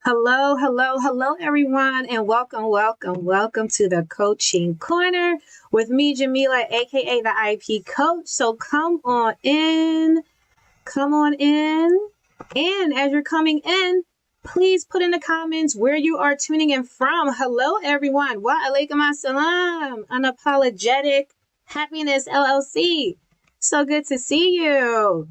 Hello, hello, hello, everyone, and welcome to the Coaching Corner with me, Jamila, aka the IEP Coach. So come on in, and as you're coming in, please put in the comments where you are tuning in from. Hello, everyone. Wa alaikum assalam. Unapologetic Happiness LLC. So good to see you.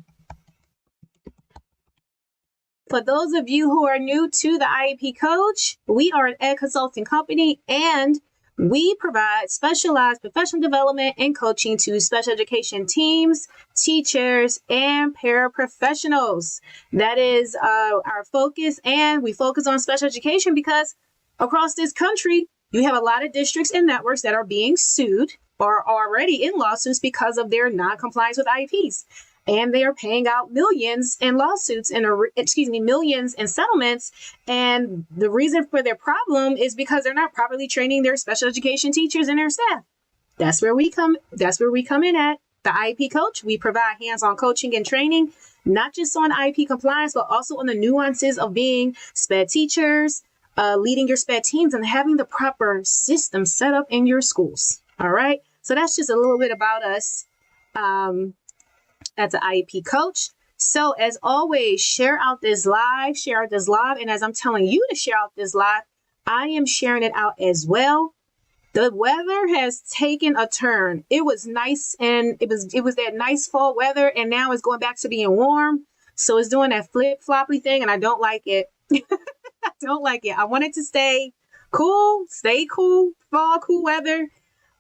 For those of you who are new to the IEP Coach, we are an ed consulting company and we provide specialized professional development and coaching to special education teams, teachers, and paraprofessionals. That is our focus, and we focus on special education because across this country, you have a lot of districts and networks that are being sued or are already in lawsuits because of their non-compliance with IEPs. And they are paying out millions in lawsuits and millions in settlements. And the reason for their problem is because they're not properly training their special education teachers and their staff. That's where we come in at the IEP Coach. We provide hands-on coaching and training, not just on IEP compliance, but also on the nuances of being Sped teachers, leading your Sped teams, and having the proper system set up in your schools. All right. So that's just a little bit about us. As an IEP Coach. So as always, share out this live. And as I'm telling you to share out this live, I am sharing it out as well. The weather has taken a turn. It was nice and it was that nice fall weather, and now it's going back to being warm. So it's doing that flip-floppy thing, and I don't like it. I don't like it. I want it to stay cool, fall cool weather,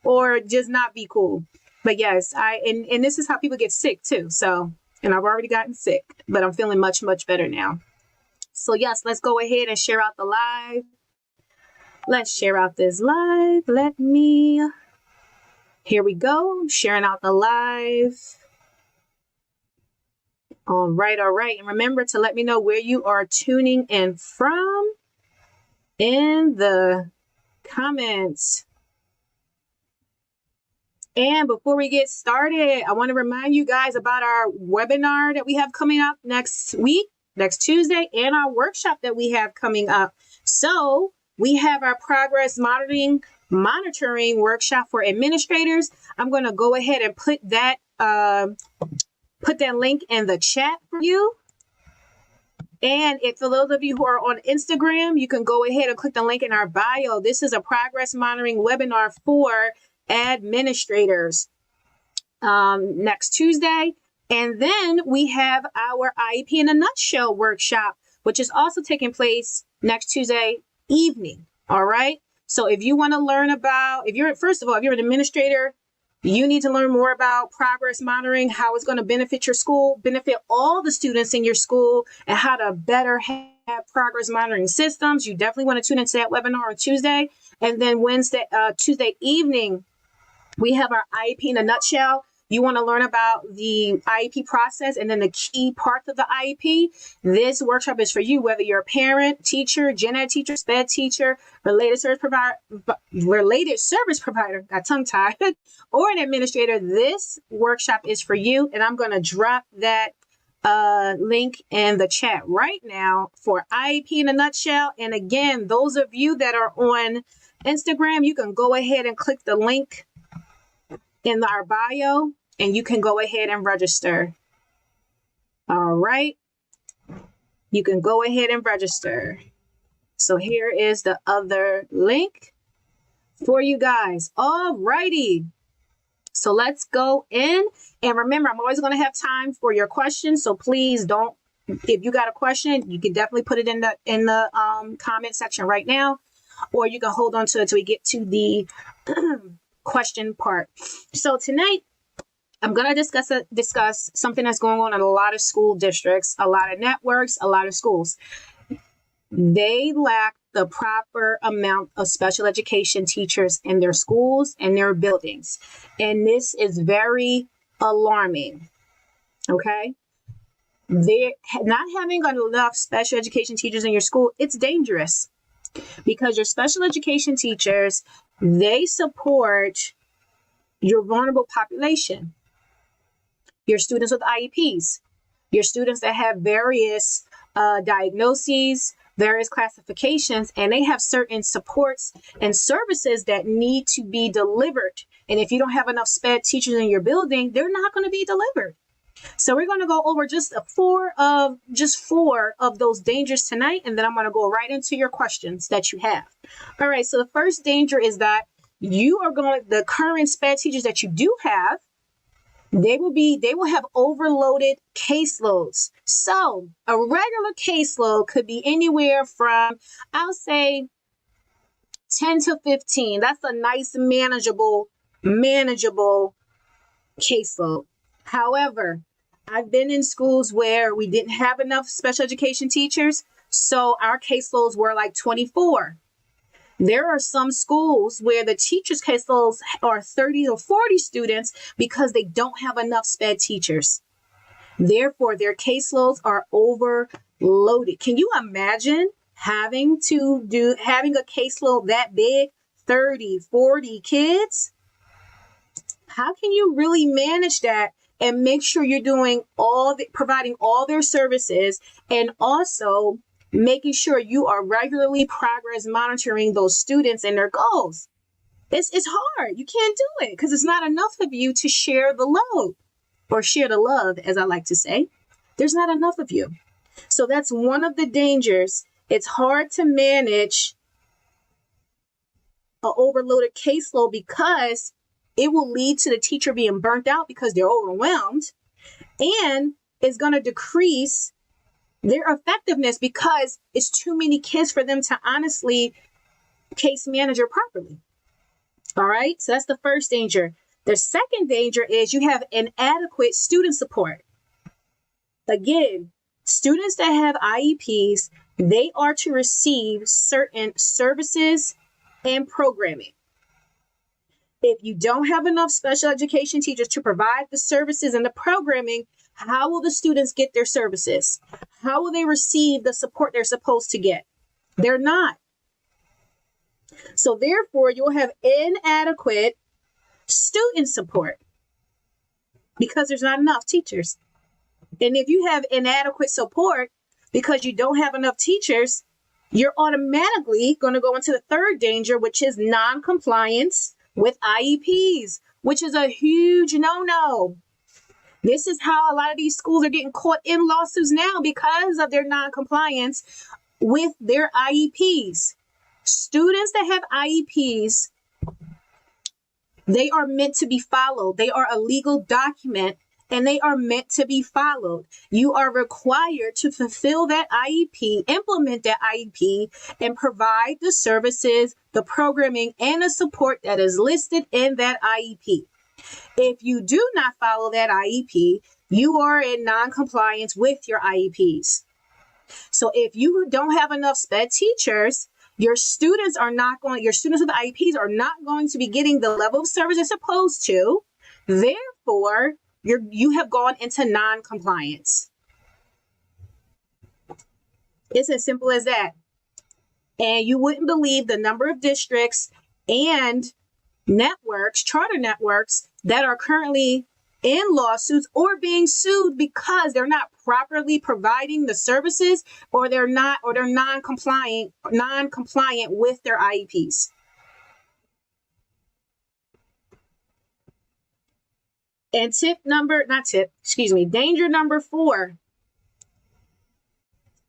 or just not be cool. But yes, and this is how people get sick too. So, and I've already gotten sick, but I'm feeling much, much better now. So yes, let's go ahead and share out the live. Let's share out this live. Here we go. I'm sharing out the live. All right. And remember to let me know where you are tuning in from in the comments. And before we get started, I want to remind you guys about our webinar that we have coming up next week, next Tuesday, and our workshop that we have coming up. So we have our progress monitoring workshop for administrators. I'm going to go ahead and put that link in the chat for you. And for those of you who are on Instagram, you can go ahead and click the link in our bio. This is a progress monitoring webinar for administrators next Tuesday. And then we have our IEP in a nutshell workshop, which is also taking place next Tuesday evening. All right. So if you want to learn about, if you're an administrator, you need to learn more about progress monitoring, how it's going to benefit your school, benefit all the students in your school, and how to better have progress monitoring systems. You definitely want to tune into that webinar on Tuesday. And then Tuesday evening, we have our IEP in a nutshell. You want to learn about the IEP process and then the key parts of the IEP. This workshop is for you, whether you're a parent, teacher, gen ed teacher, Sped teacher, related service provider, got tongue tied, or an administrator. This workshop is for you. And I'm going to drop that link in the chat right now for IEP in a nutshell. And again, those of you that are on Instagram, you can go ahead and click the link in our bio, and you can go ahead and register. All right. You can go ahead and register. So here is the other link for you guys. All righty. So let's go in. And remember, I'm always going to have time for your questions. So please don't, if you got a question, you can definitely put it in the comment section right now, or you can hold on to it till we get to the question part. So tonight, I'm going to discuss something that's going on in a lot of school districts, a lot of networks, a lot of schools. They lack the proper amount of special education teachers in their schools and their buildings. And this is very alarming. Okay? They're not having enough special education teachers in your school, it's dangerous. Because your special education teachers, they support your vulnerable population, your students with IEPs, your students that have various diagnoses, various classifications, and they have certain supports and services that need to be delivered. And if you don't have enough SPED teachers in your building, they're not going to be delivered. So we're going to go over just four of those dangers tonight, and then I'm going to go right into your questions that you have. All right, so the first danger is that the current SPED teachers that you do have, they will have overloaded caseloads. So a regular caseload could be anywhere from, I'll say, 10 to 15. That's a nice manageable caseload. However, I've been in schools where we didn't have enough special education teachers, so our caseloads were like 24. There are some schools where the teachers' caseloads are 30 or 40 students because they don't have enough SPED teachers. Therefore, their caseloads are overloaded. Can you imagine having a caseload that big, 30, 40 kids? How can you really manage that and make sure you're doing providing all their services, and also making sure you are regularly progress monitoring those students and their goals? It's hard. You can't do it because it's not enough of you to share the load, or share the love, as I like to say. There's not enough of you. So that's one of the dangers. It's hard to manage an overloaded caseload because it will lead to the teacher being burnt out because they're overwhelmed, and it's going to decrease their effectiveness because it's too many kids for them to honestly case manager properly. All right, so that's the first danger. The second danger is you have inadequate student support. Again, students that have IEPs, they are to receive certain services and programming. If you don't have enough special education teachers to provide the services and the programming, how will the students get their services? How will they receive the support they're supposed to get? They're not. So therefore, you'll have inadequate student support because there's not enough teachers. And if you have inadequate support because you don't have enough teachers, you're automatically going to go into the third danger, which is non-compliance with IEPs, which is a huge no-no. This is how a lot of these schools are getting caught in lawsuits now because of their non-compliance with their IEPs. Students that have IEPs, they are meant to be followed. They are a legal document and they are meant to be followed. You are required to fulfill that IEP, implement that IEP, and provide the services, the programming, and the support that is listed in that IEP. If you do not follow that IEP, you are in non-compliance with your IEPs. So if you don't have enough SPED teachers, your students with IEPs are not going to be getting the level of service they're supposed to. Therefore, you have gone into non-compliance. It's as simple as that. And you wouldn't believe the number of districts and networks, charter networks, that are currently in lawsuits or being sued because they're not properly providing the services, or they're non-compliant with their IEPs. And danger number 4,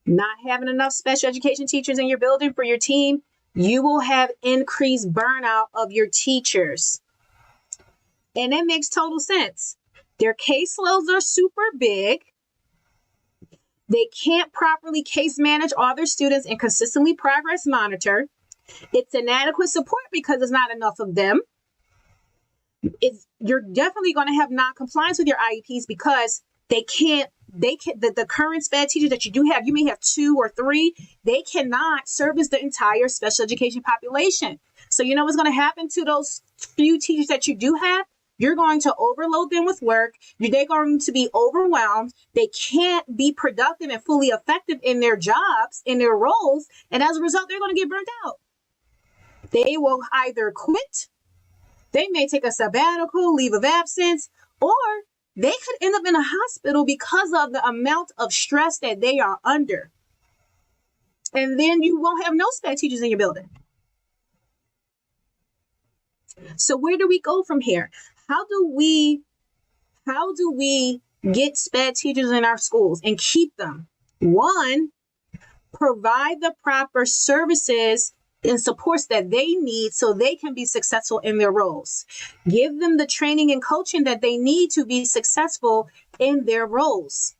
not having enough special education teachers in your building for your team, you will have increased burnout of your teachers. And it makes total sense. Their caseloads are super big. They can't properly case manage all their students and consistently progress monitor. It's inadequate support because there's not enough of them. You're definitely going to have non-compliance with your IEPs because the current SPED teachers that you do have, you may have 2 or 3, they cannot service the entire special education population. So you know what's going to happen to those few teachers that you do have? You're going to overload them with work. They're going to be overwhelmed. They can't be productive and fully effective in their jobs, in their roles. And as a result, they're going to get burnt out. They will either quit, they may take a sabbatical, leave of absence, or they could end up in a hospital because of the amount of stress that they are under. And then you won't have no SPED teachers in your building. So where do we go from here? How do we get SPED teachers in our schools and keep them? One, provide the proper services and supports that they need so they can be successful in their roles. Give them the training and coaching that they need to be successful in their roles.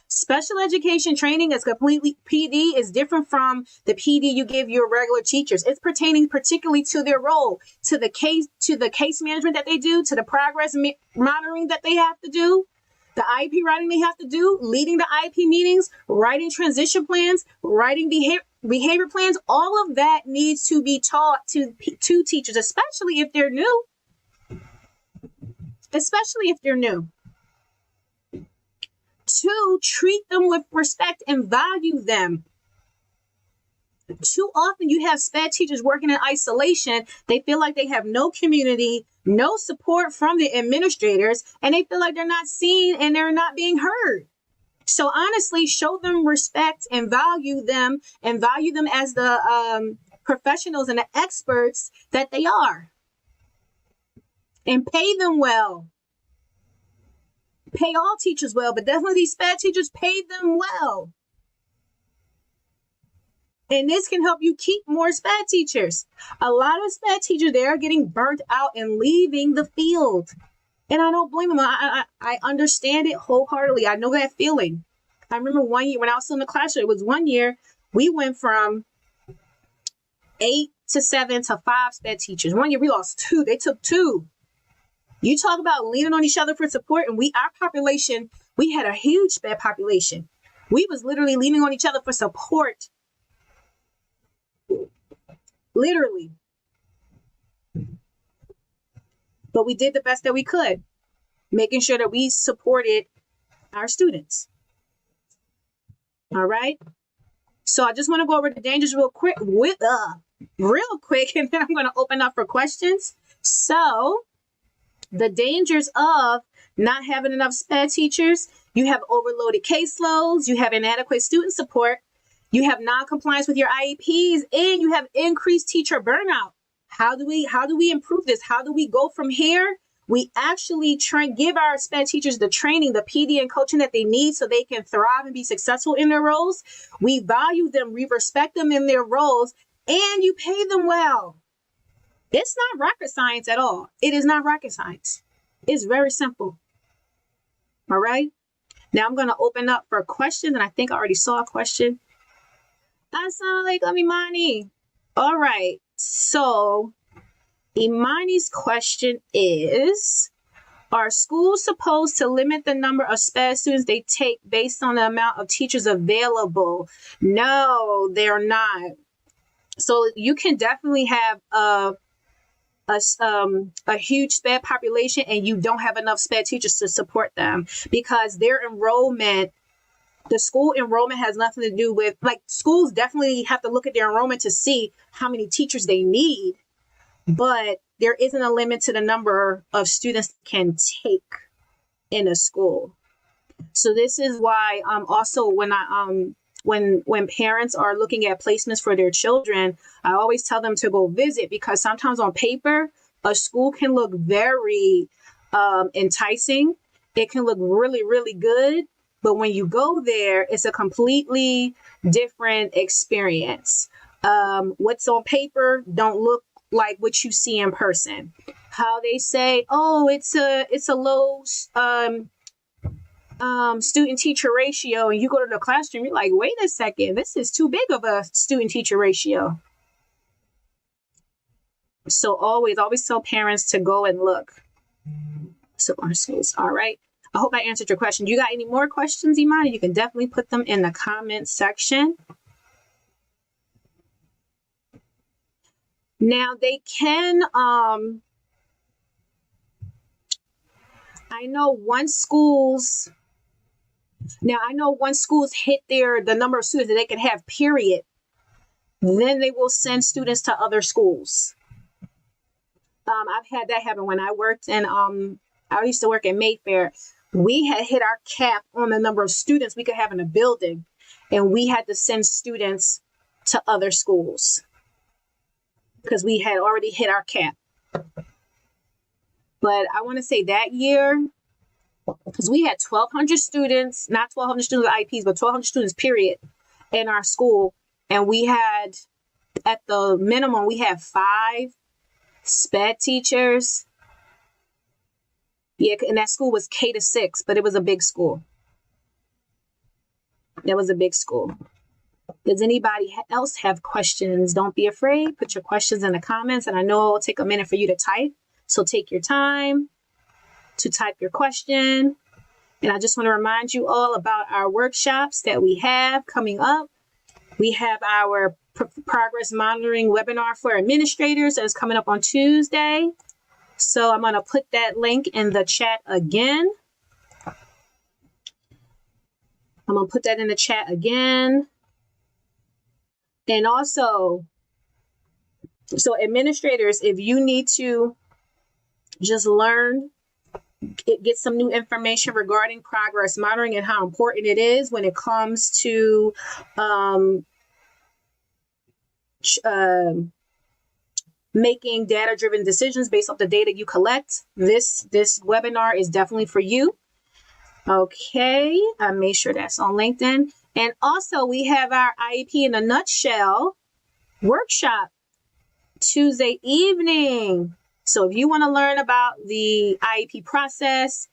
Special education training is completely PD is different from the PD you give your regular teachers. It's pertaining particularly to their role, to the case management that they do, to the progress monitoring that they have to do, the IEP writing they have to do, leading the IEP meetings, writing transition plans, writing behavior plans. All of that needs to be taught to teachers, especially if they're new. Two, treat them with respect and value them. Too often you have SPED teachers working in isolation. They feel like they have no community, no support from the administrators, and they feel like they're not seen and they're not being heard. So honestly, show them respect and value them as the professionals and the experts that they are. And pay them well. Pay all teachers well, but definitely these SPED teachers, pay them well. And this can help you keep more SPED teachers. A lot of SPED teachers, they are getting burnt out and leaving the field. And I don't blame them. I understand it wholeheartedly. I know that feeling. I remember one year when I was still in the classroom, it was 1 year, we went from 8 to 7 to 5 SPED teachers. 1 year we lost 2. They took 2. You talk about leaning on each other for support, and our population, we had a huge SPED population. We was literally leaning on each other for support. Literally. But we did the best that we could, making sure that we supported our students. All right. So I just want to go over the dangers real quick, and then I'm going to open up for questions. So the dangers of not having enough SPED teachers: you have overloaded caseloads, you have inadequate student support, you have non-compliance with your IEPs, and you have increased teacher burnout. How do we improve this? How do we go from here? We actually try and give our SPED teachers the training, the PD and coaching that they need so they can thrive and be successful in their roles. We value them, we respect them in their roles, and you pay them well. It's not rocket science at all. It is not rocket science. It's very simple. All right. Now I'm going to open up for questions, and I think I already saw a question. Assalamualaikum, Imani. All right. So Imani's question is, are schools supposed to limit the number of SPED students they take based on the amount of teachers available? No, they're not. So you can definitely have a huge SPED population and you don't have enough SPED teachers to support them, because their enrollment, the school enrollment has nothing to do with, like, schools definitely have to look at their enrollment to see how many teachers they need, but there isn't a limit to the number of students can take in a school. So this is why also when parents are looking at placements for their children, I always tell them to go visit, because sometimes on paper, a school can look very enticing. It can look really, really good. But when you go there, it's a completely different experience. What's on paper don't look like what you see in person. How they say, oh, it's a low student teacher ratio, and you go to the classroom, you're like, wait a second, this is too big of a student teacher ratio. So always tell parents to go and look. So our schools. All right. I hope I answered your question. You got any more questions, Imani? You can definitely put them in the comment section. Now they can, I know once schools hit the number of students that they can have, period, then they will send students to other schools. I've had that happen when I worked in, I used to work in Mayfair. We had hit our cap on the number of students we could have in a building. and we had to send students to other schools because we had already hit our cap. But I want to say that year, because we had 1,200 students, not 1,200 students with IEPs, but 1,200 students, period, in our school. And we had, at the minimum, we had 5 Sped teachers. Yeah, and that school was K-6, but it was a big school. That was a big school. Does anybody else have questions? Don't be afraid. Put your questions in the comments, and I know it'll take a minute for you to type. So take your time to type your question. And I just want to remind you all about our workshops that we have coming up. We have our progress monitoring webinar for administrators that is coming up on Tuesday. So I'm going to put that link in the chat again. I'm going to put that in the chat again. And also, so administrators, if you need to just learn, get some new information regarding progress monitoring and how important it is when it comes to making data-driven decisions based off the data you collect, this webinar is definitely for you. Okay, I made sure that's on LinkedIn. And also, we have our IEP in a nutshell workshop Tuesday evening. So if you want to learn about the IEP process,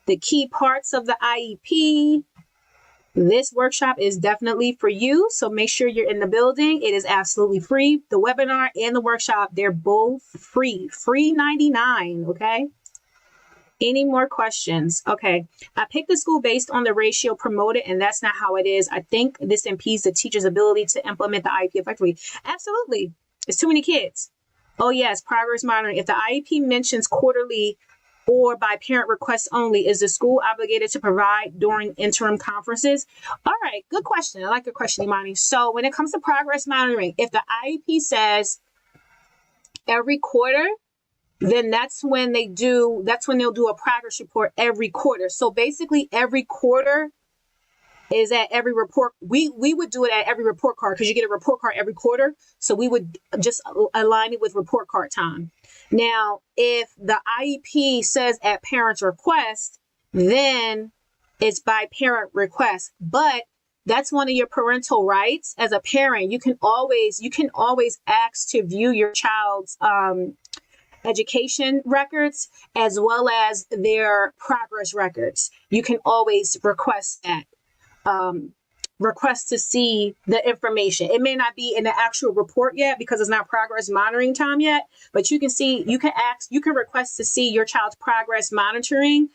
the key parts of the IEP, this workshop is definitely for you. So make sure you're in the building. It is absolutely free. The webinar and the workshop, they're both free. Free 99, okay? Any more questions? Okay. I picked the school based on the ratio promoted, and that's not how it is. I think this impedes the teacher's ability to implement the IEP effectively. Absolutely. It's too many kids. Oh, yes. Progress monitoring. If the IEP mentions quarterly or by parent request only, is the school obligated to provide during interim conferences? All right. Good question. I like your question, Imani. So when it comes to progress monitoring, if the IEP says every quarter, then that's when they'll do a progress report every quarter. So basically every quarter is at every report. We would do it at every report card because you get a report card every quarter. So we would just align it with report card time. Now, if the IEP says at parent's request, then it's by parent request. But that's one of your parental rights as a parent. You can always ask to view your child's education records as well as their progress records. You can always request that. Request to see the information. It may not be in the actual report yet because it's not progress monitoring time yet, but you can request to see your child's progress monitoring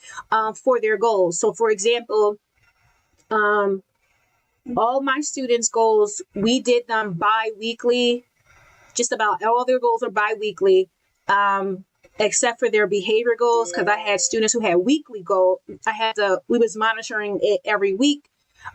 for their goals. So for example, all my students' goals, we did them bi-weekly. Just about all their goals are bi-weekly. Except for their behavior goals, because I had students who had weekly goals. We was monitoring it every week.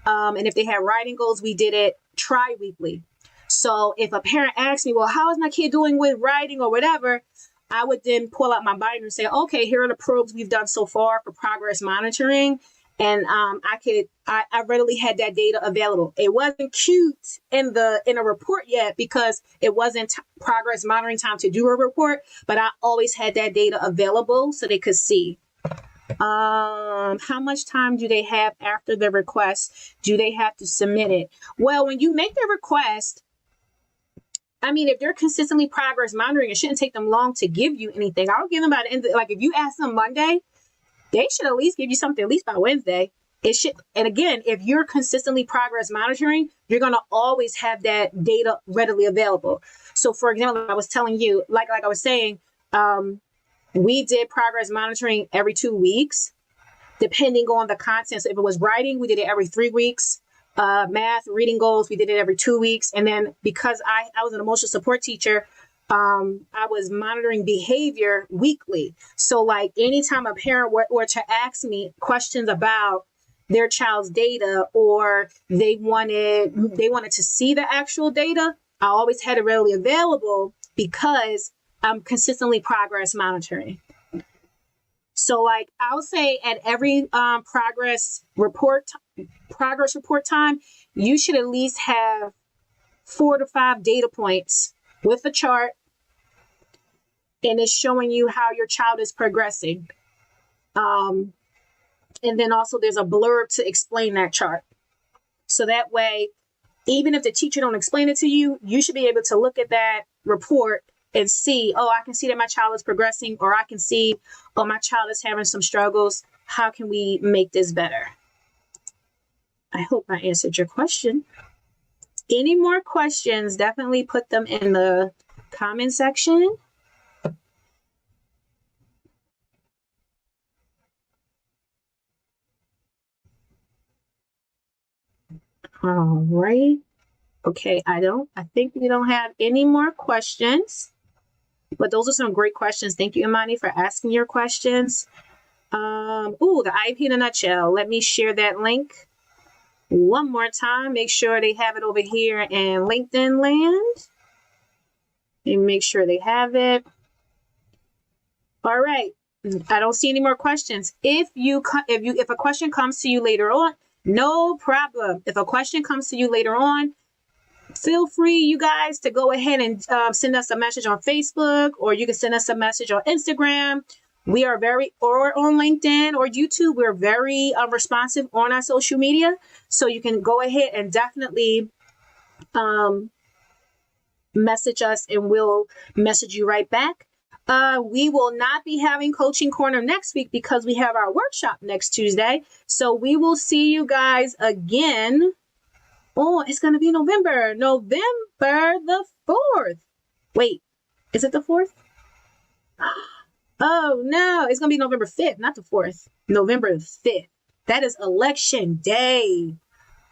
And if they had writing goals, we did it tri-weekly. So if a parent asks me, well, how is my kid doing with writing or whatever, I would then pull out my binder and say, okay, here are the probes we've done so far for progress monitoring. And I readily had that data available. It wasn't cute in a report yet because it wasn't progress monitoring time to do a report, but I always had that data available so they could see. How much time do they have after the request? Do they have to submit it? Well, when you make the request, I mean, if they're consistently progress monitoring, it shouldn't take them long to give you anything. I'll give them by the end. Like if you ask them Monday, they should at least give you something at least by Wednesday. It should. And again, if you're consistently progress monitoring, you're going to always have that data readily available. So for example, I was telling you, like I was saying, we did progress monitoring every 2 weeks, depending on the content. So if it was writing, we did it every 3 weeks. Math, reading goals, we did it every 2 weeks. And then because I was an emotional support teacher, I was monitoring behavior weekly. So like anytime a parent were to ask me questions about their child's data or they wanted to see the actual data, I always had it readily available because I'm consistently progress monitoring. So like I'll say at every progress report time, you should at least have 4 to 5 data points with a chart, and it's showing you how your child is progressing. And then also there's a blurb to explain that chart. So that way, even if the teacher don't explain it to you, you should be able to look at that report and see, oh, I can see that my child is progressing, or I can see, oh, my child is having some struggles. How can we make this better? I hope I answered your question. Any more questions, definitely put them in the comment section. All right. Okay, I think we don't have any more questions, but those are some great questions. Thank you, Imani, for asking your questions. The IEP in a nutshell. Let me share that link one more time. Make sure they have it over here in LinkedIn land. And make sure they have it. All right. I don't see any more questions. If a question comes to you later on, no problem. If a question comes to you later on, feel free, you guys, to go ahead and send us a message on Facebook, or you can send us a message on Instagram. We are or on LinkedIn or YouTube. We're very responsive on our social media. So you can go ahead and definitely message us, and we'll message you right back. We will not be having Coaching Corner next week because we have our workshop next Tuesday. So we will see you guys again. Oh, it's going to be November the 4th. Wait, is it the 4th? Oh, no, it's going to be November 5th, not the 4th. November 5th. That is election day.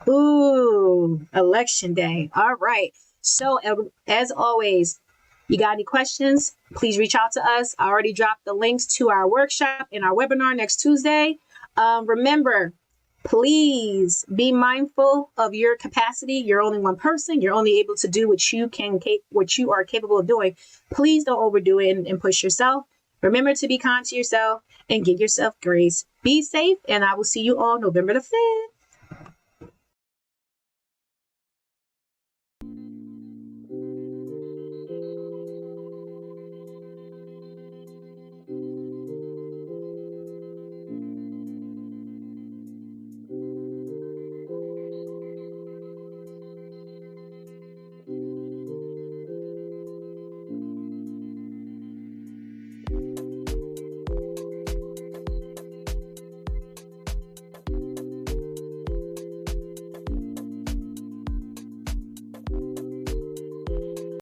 Ooh, election day. All right. So as always, you got any questions, please reach out to us. I already dropped the links to our workshop and our webinar next Tuesday. Remember, please be mindful of your capacity. You're only one person. You're only able to do what you are capable of doing. Please don't overdo it and push yourself. Remember to be kind to yourself and give yourself grace. Be safe, and I will see you all November the 5th.